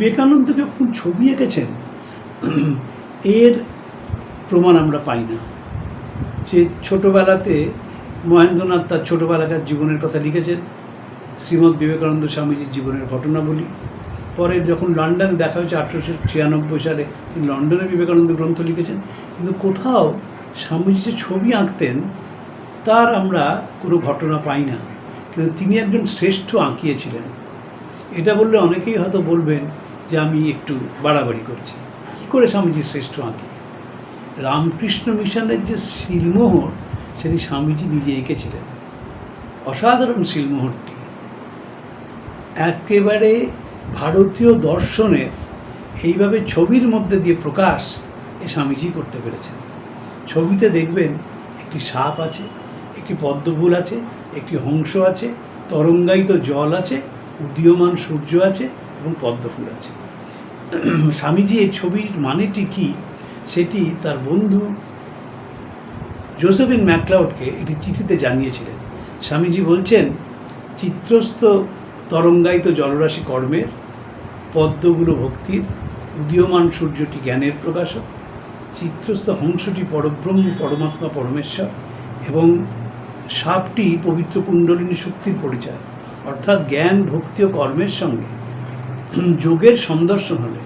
বিবেকানন্দকে কোন ছবি এঁকেছেন এর প্রমাণ আমরা পাই না। সে ছোটোবেলাতে মহেন্দ্রনাথ তার ছোটোবেলাকার জীবনের কথা লিখেছেন, শ্রীমদ্ বিবেকানন্দ স্বামীজির জীবনের ঘটনাবলী। পরে যখন লন্ডনে দেখা হয়েছে 1896 সালে, তিনি লন্ডনে বিবেকানন্দ গ্রন্থ লিখেছেন, কিন্তু কোথাও স্বামীজি যে ছবি আঁকতেন তার আমরা কোনো ঘটনা পাই না। কিন্তু তিনি একজন শ্রেষ্ঠ আঁকিয়েছিলেন। এটা বললে অনেকেই হয়তো বলবেন যে আমি একটু বাড়াবাড়ি করছি। কী করে স্বামীজি শ্রেষ্ঠ আঁকে? রামকৃষ্ণ মিশনের যে শিলমোহর সেটি স্বামীজি নিজে এঁকেছিলেন। অসাধারণ শিলমোহরটি, একেবারে ভারতীয় দর্শনের এইভাবে ছবির মধ্যে দিয়ে প্রকাশ এ স্বামীজি করতে পেরেছেন। ছবিতে দেখবেন একটি সাপ আছে, একটি পদ্মফুল আছে, একটি হংস আছে, তরঙ্গায়িত জল আছে, উদীয়মান সূর্য আছে এবং পদ্মফুল আছে। স্বামীজি এই ছবির মানেটি কী সেটি তার বন্ধু জোসেফিন ম্যাকলাউডকে একটি চিঠিতে জানিয়েছিলেন। স্বামীজি বলছেন, চিত্রস্থ তরঙ্গায়িত জলরাশি কর্মের, পদ্মগুলো ভক্তির, উদীয়মান সূর্যটি জ্ঞানের প্রকাশক, চিত্রস্থ হংসটি পরব্রহ্ম পরমাত্মা পরমেশ্বর এবং সাপটি পবিত্র কুণ্ডলিনী শক্তির পরিচয়। অর্থাৎ জ্ঞান, ভক্তি ও কর্মের সঙ্গে যোগের সন্দর্শন হলে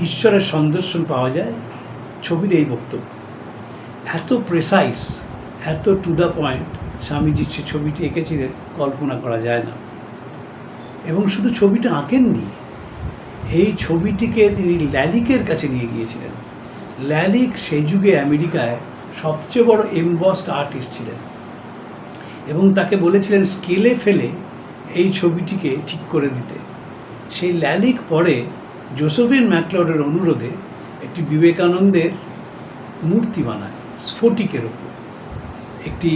ঈশ্বরের সন্দর্শন পাওয়া যায়। ছবির এই বক্তব্য এত প্রেসাইজ, এত টু দ্য পয়েন্ট স্বামীজি সে ছবিটি এঁকেছিলেন, কল্পনা করা যায় না। এবং শুধু ছবিটা আঁকেননি, এই ছবিটিকে তিনি ল্যালিকের কাছে নিয়ে গিয়েছিলেন। ল্যালিক সেই যুগে আমেরিকায় সবচেয়ে বড় এমবসড আর্টিস্ট ছিলেন এবং তাকে বলেছিলেন স্কেলে ফেলে এই ছবিটিকে ঠিক করে দিতে। সেই ল্যালিক পরে জোসেফিন ম্যাকলাউডের অনুরোধে একটি বিবেকানন্দের মূর্তি বানায়, স্ফটিকের ওপর, একটি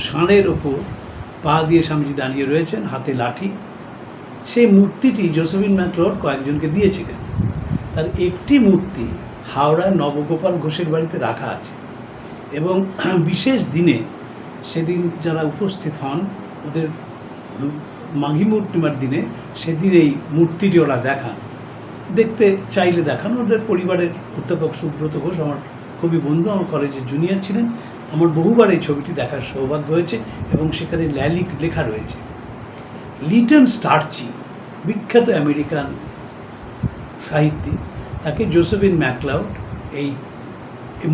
ষাঁড়ের ওপর পা দিয়ে স্বামীজি দাঁড়িয়ে রয়েছেন, হাতে লাঠি। সেই মূর্তিটি জোসেফিন ম্যাকলাউড কয়েকজনকে দিয়েছিলেন। তার একটি মূর্তি হাওড়ায় নবগোপাল ঘোষের বাড়িতে রাখা আছে এবং বিশেষ দিনে সেদিন যারা উপস্থিত হন, ওদের মাঘী পূর্ণিমার দিনে, সেদিন এই মূর্তিটি ওরা দেখান, দেখতে চাইলে দেখান। ওদের পরিবারের অধ্যাপক সুব্রত ঘোষ আমার খুবই বন্ধু, আমার কলেজের জুনিয়র ছিলেন। আমার বহুবার এই ছবিটি দেখার সৌভাগ্য হয়েছে এবং সেখানে ল্যালিক লেখা রয়েছে। লিটন স্টার্চি, বিখ্যাত আমেরিকান সাহিত্যিক, তাকে জোসেফিন ম্যাকলাউড এই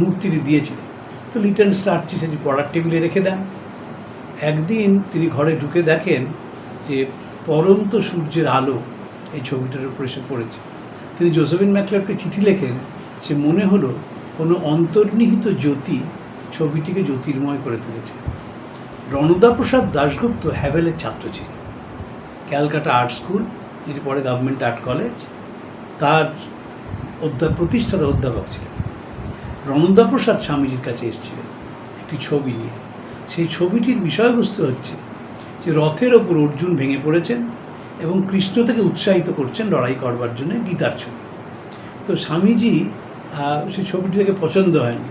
মূর্তিটি দিয়েছিলেন। তো লিটন স্টার্চি সেটি পড়ার টেবিলে রেখে দেন। একদিন তিনি ঘরে ঢুকে দেখেন যে পরন্ত সূর্যের আলো এই ছবিটার উপর এসে পড়েছে। তিনি জোসেফিন ম্যাকলাউডকে চিঠি লেখেন, সে মনে হলো কোনো অন্তর্নিহিত জ্যোতি ছবিটিকে জ্যোতির্ময় করে তুলেছে। রণদা প্রসাদ দাশগুপ্ত হ্যাভেলের ছাত্র ছিলেন, ক্যালকাটা আর্ট স্কুল, যিনি পরে গভর্নমেন্ট আর্ট কলেজ, তার প্রতিষ্ঠাতা অধ্যাপক ছিলেন। রণদা প্রসাদ স্বামীজির কাছে এসেছিলেন একটি ছবি নিয়ে। সেই ছবিটির বিষয়বস্তু হচ্ছে যে রথের ওপর অর্জুন ভেঙে পড়েছেন এবং কৃষ্ণ তাকে উৎসাহিত করছেন লড়াই করবার জন্য, গীতার ছবি। তো স্বামীজি সেই ছবিটি থেকে পছন্দ হয়নি।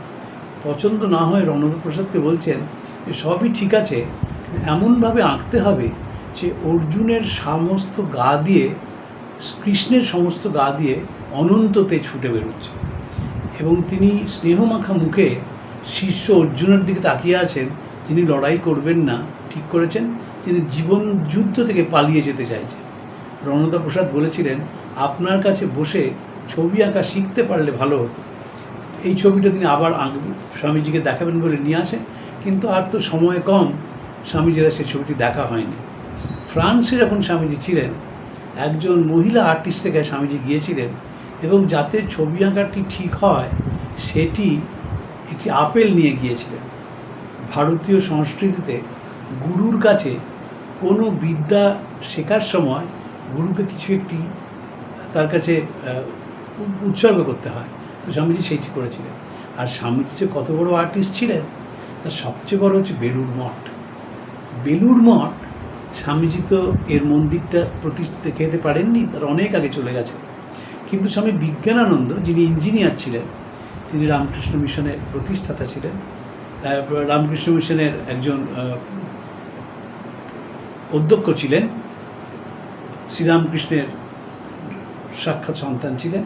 পছন্দ না হয় রণদা প্রসাদকে বলছেন যে সবই ঠিক আছে, কিন্তু এমনভাবে আঁকতে হবে যে অর্জুনের সমস্ত গা দিয়ে, কৃষ্ণের সমস্ত গা দিয়ে অনন্ত তেজ ফুটে বেরোচ্ছে এবং তিনি স্নেহমাখা মুখে শিষ্য অর্জুনের দিকে তাকিয়ে আছেন, যিনি লড়াই করবেন না ঠিক করেছেন, তিনি জীবন যুদ্ধ থেকে পালিয়ে যেতে চাইছেন। রণদা প্রসাদ বলেছিলেন, আপনার কাছে বসে ছবি আঁকা শিখতে পারলে ভালো হতো। এই ছবিটা তিনি আবার স্বামীজিকে দেখাবেন বলে নিয়ে আসেন, কিন্তু আর তো সময় কম, স্বামীজিরা সেই ছবিটি দেখা হয়নি। ফ্রান্সে যখন স্বামীজি ছিলেন, একজন মহিলা আর্টিস্টের কাছে স্বামীজি গিয়েছিলেন এবং যাতে ছবি আঁকাটি ঠিক হয় সেটি একটি আপেল নিয়ে গিয়েছিলেন। ভারতীয় সংস্কৃতিতে গুরুর কাছে কোনো বিদ্যা শেখার সময় গুরুকে কিছু একটি তার কাছে উৎসর্গ করতে হয়। তো স্বামীজি সেইটি করেছিলেন। আর স্বামীজি যে কত বড় আর্টিস্ট ছিলেন তার সবচেয়ে বড় হচ্ছে বেলুড় মঠ। বেলুড় মঠ, স্বামীজি তো এর মন্দিরটা দেখে যেতে পারেননি, তার অনেক আগে চলে গেছে। কিন্তু স্বামী বিজ্ঞানানন্দ, যিনি ইঞ্জিনিয়ার ছিলেন, তিনি রামকৃষ্ণ মিশনের প্রতিষ্ঠাতা ছিলেন, রামকৃষ্ণ মিশনের একজন অধ্যক্ষ ছিলেন, শ্রীরামকৃষ্ণের সাক্ষাৎ সন্তান ছিলেন।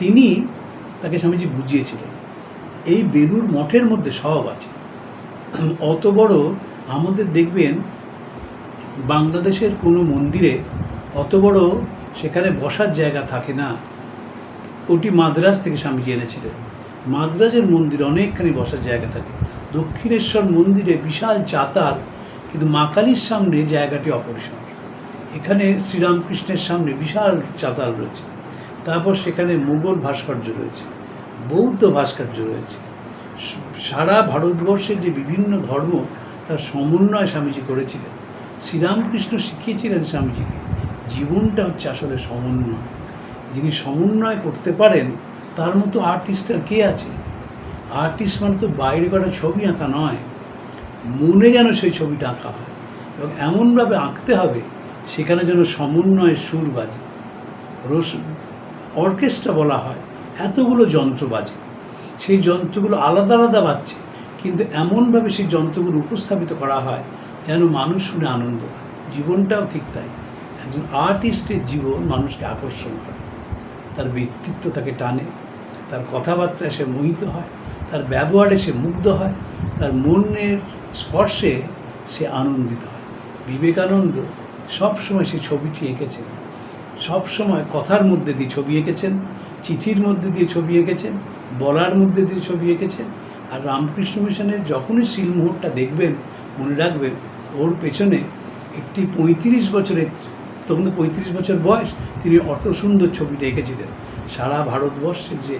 তিনি তাকে স্বামীজি বুঝিয়েছিলেন এই বেলুড় মঠের মধ্যে সব আছে। অত বড় আমাদের দেখবেন বাংলাদেশের কোনো মন্দিরে অত বড় সেখানে বসার জায়গা থাকে না। ওটি মাদ্রাজ থেকে স্বামীজি এনেছিলেন। মাদ্রাজের মন্দিরে অনেকখানি বসার জায়গা থাকে। দক্ষিণেশ্বর মন্দিরে বিশাল চাতাল, কিন্তু মা কালীর সামনে জায়গাটি অপরিসর। এখানে শ্রীরামকৃষ্ণের সামনে বিশাল চাতাল রয়েছে। তারপর সেখানে মুঘল ভাস্কর্য রয়েছে, বৌদ্ধ ভাস্কর্য রয়েছে। সারা ভারতবর্ষের যে বিভিন্ন ধর্ম তার সমন্বয় স্বামীজি করেছিলেন। শ্রীরামকৃষ্ণ শিখিয়েছিলেন স্বামীজিকে জীবনটা হচ্ছে আসলে সমন্বয়। যিনি সমন্বয় করতে পারেন তার মতো আর্টিস্ট আর কে আছে? আর্টিস্ট মানে তো বাইরে করা ছবি আঁকা নয়, মনে যেন সেই ছবিটা আঁকা হয় এবং এমনভাবে আঁকতে হবে সেখানে যেন সমন্বয়ের সুর বাজে। অর্কেস্ট্রা বলা হয়, এতগুলো যন্ত্র বাজে, সেই যন্ত্রগুলো আলাদা আলাদা বাজছে, কিন্তু এমনভাবে সেই যন্ত্রগুলো উপস্থাপিত করা হয় যেন মানুষ শুনে আনন্দ পায়। জীবনটাও ঠিক তাই। একজন আর্টিস্টের জীবন মানুষকে আকর্ষণ করে, তার ব্যক্তিত্ব তাকে টানে, তার কথাবার্তায় সে মোহিত হয়, তার ব্যবহারে সে মুগ্ধ হয়, তার মনের স্পর্শে সে আনন্দিত হয়। বিবেকানন্দ সবসময় সেই ছবিটি এঁকেছেন, সবসময় কথার মধ্যে দিয়ে ছবি এঁকেছেন, চিঠির মধ্যে দিয়ে ছবি এঁকেছেন, বলার মধ্যে দিয়ে ছবি এঁকেছেন। আর রামকৃষ্ণ মিশনের যখনই সিলমোহরটা দেখবেন মনে রাখবেন ওর পেছনে একটি 35 বছরের, তখন তো 35 বছর বয়স, তিনি অত সুন্দর ছবিটা এঁকেছিলেন। সারা ভারতবর্ষের যে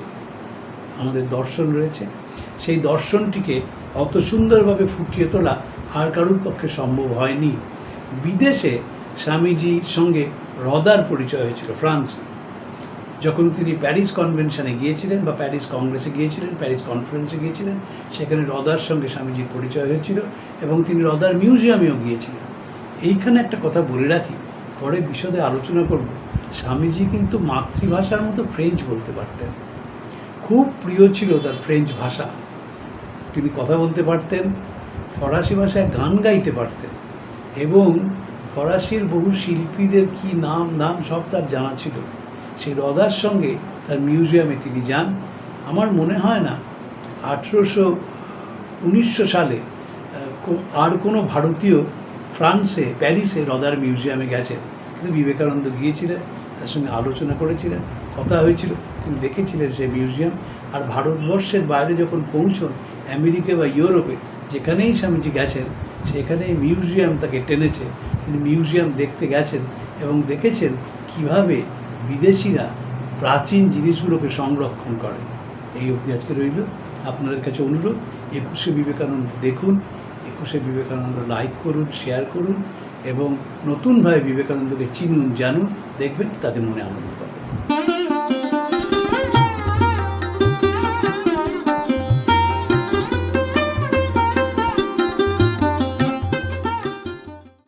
আমাদের দর্শন রয়েছে সেই দর্শনটিকে অত সুন্দরভাবে ফুটিয়ে তোলা আর কারোর পক্ষে সম্ভব হয়নি। বিদেশে স্বামীজির সঙ্গে রদার পরিচয় হয়েছিল ফ্রান্সে, যখন তিনি প্যারিস কনভেনশনে গিয়েছিলেন বা প্যারিস কংগ্রেসে গিয়েছিলেন, প্যারিস কনফারেন্সে গিয়েছিলেন, সেখানে রদার সঙ্গে স্বামীজির পরিচয় হয়েছিল এবং তিনি রদার মিউজিয়ামেও গিয়েছিলেন। এইখানে একটা কথা বলে রাখি, পরে বিশদে আলোচনা করব। স্বামীজি কিন্তু মাতৃভাষার মতো ফ্রেঞ্চ বলতে পারতেন, খুব প্রিয় ছিল তার ফ্রেঞ্চ ভাষা। তিনি কথা বলতে পারতেন, ফরাসি ভাষায় গান গাইতে পারতেন এবং ফরাসির বহু শিল্পীদের কি নাম সব তার জানা ছিল। সেই রদার সঙ্গে তার মিউজিয়ামে তিনি যান। আমার মনে হয় না 1900 সালে আর কোনো ভারতীয় ফ্রান্সে প্যারিসে রদার মিউজিয়ামে গেছেন, কিন্তু বিবেকানন্দ গিয়েছিলেন, তার সঙ্গে আলোচনা করেছিলেন, কথা হয়েছিল, তিনি দেখেছিলেন সেই মিউজিয়াম। আর ভারতবর্ষের বাইরে যখন পৌঁছন আমেরিকা বা ইউরোপে, যেখানেই স্বামীজি গেছেন সেখানেই মিউজিয়াম তাকে টেনেছে। তিনি মিউজিয়াম দেখতে গেছেন এবং দেখেছেন কিভাবে বিদেশিরা প্রাচীন জিনিসগুলোকে সংরক্ষণ করে। এই অবধি আজকে রইল। আপনাদের কাছে অনুরোধ, 21শে বিবেকানন্দ দেখুন, 21শে বিবেকানন্দ লাইক করুন, শেয়ার করুন এবং নতুনভাবে বিবেকানন্দকে চিনুন, জানুন, দেখবেন তাদের মনে আনন্দ পাবে।